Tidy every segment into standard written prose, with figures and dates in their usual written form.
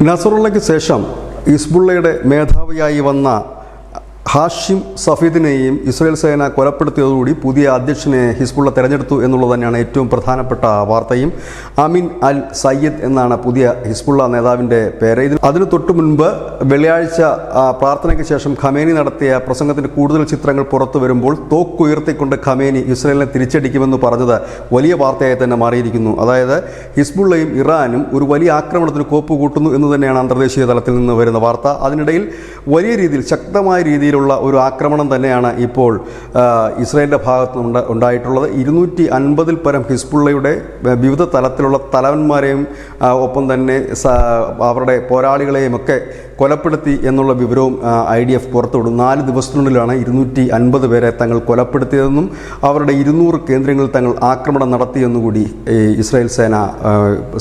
നസറുള്ളയ്ക്ക് ശേഷം ഹിസ്ബുള്ളയുടെ മേധാവിയായി വന്ന ഹാഷിം സഫീദിനെയും ഇസ്രായേൽ സേന കൊലപ്പെടുത്തിയതോടുകൂടി പുതിയ അധ്യക്ഷനെ ഹിസ്ബുള്ള തെരഞ്ഞെടുത്തു എന്നുള്ളത് തന്നെയാണ് ഏറ്റവും പ്രധാനപ്പെട്ട വാർത്തയും. അമിൻ അൽ സയ്യിദ് എന്നാണ് പുതിയ ഹിസ്ബുള്ള നേതാവിൻ്റെ പേര്. അതിനു തൊട്ടു മുൻപ് വെള്ളിയാഴ്ച പ്രാർത്ഥനയ്ക്ക് ശേഷം ഖമേനി നടത്തിയ പ്രസംഗത്തിൻ്റെ കൂടുതൽ ചിത്രങ്ങൾ പുറത്തു വരുമ്പോൾ തോക്കുയർത്തിക്കൊണ്ട് ഖമേനി ഇസ്രായേലിനെ തിരിച്ചടിക്കുമെന്ന് പറഞ്ഞത് വലിയ വാർത്തയായി തന്നെ മാറിയിരിക്കുന്നു. അതായത് ഹിസ്ബുള്ളയും ഇറാനും ഒരു വലിയ ആക്രമണത്തിന് കോപ്പ് കൂട്ടുന്നു എന്ന് തന്നെയാണ് അന്തർദേശീയ തലത്തിൽ നിന്ന് വരുന്ന വാർത്ത. അതിനിടയിൽ വലിയ രീതിയിൽ ശക്തമായ രീതിയിലുള്ള ഒരു ആക്രമണം തന്നെയാണ് ഇപ്പോൾ ഇസ്രായേലിൻ്റെ ഭാഗത്ത് ഉണ്ടായിട്ടുള്ളത്. 250-ൽ പരം ഹിസ്ബുള്ളയുടെ വിവിധ തലത്തിലുള്ള തലവന്മാരെയും ഒപ്പം തന്നെ അവരുടെ പോരാളികളെയും ഒക്കെ കൊലപ്പെടുത്തി എന്നുള്ള വിവരവും IDF പുറത്തുവിടും. 4 ദിവസത്തിനുള്ളിലാണ് 250 പേരെ തങ്ങൾ കൊലപ്പെടുത്തിയതെന്നും അവരുടെ 200 കേന്ദ്രങ്ങളിൽ തങ്ങൾ ആക്രമണം നടത്തിയെന്നുകൂടി ഇസ്രായേൽ സേന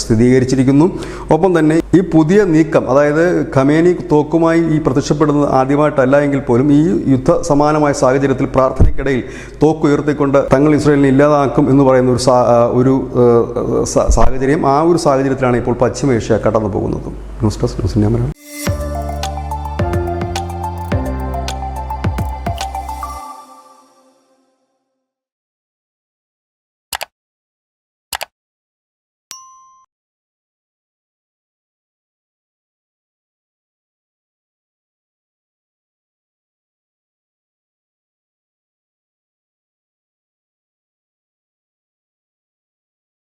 സ്ഥിരീകരിച്ചിരിക്കുന്നു. ഒപ്പം തന്നെ ഈ പുതിയ നീക്കം, അതായത് ഖമേനി തോക്കുമായി ഈ പ്രത്യക്ഷപ്പെടുന്നത് ആദ്യമായിട്ടല്ല എങ്കിൽ പോലും ഈ യുദ്ധ സമാനമായ സാഹചര്യത്തിൽ പ്രാർത്ഥനയ്ക്കിടയിൽ തോക്ക് ഉയർത്തിക്കൊണ്ട് തങ്ങൾ ഇസ്രായേലിനെ ഇല്ലാതാക്കും എന്ന് പറയുന്ന ഒരു സാഹചര്യം, ആ ഒരു സാഹചര്യത്തിലാണ് ഇപ്പോൾ പശ്ചിമേഷ്യ കടന്നു പോകുന്നത്. News desk news India Malayalam.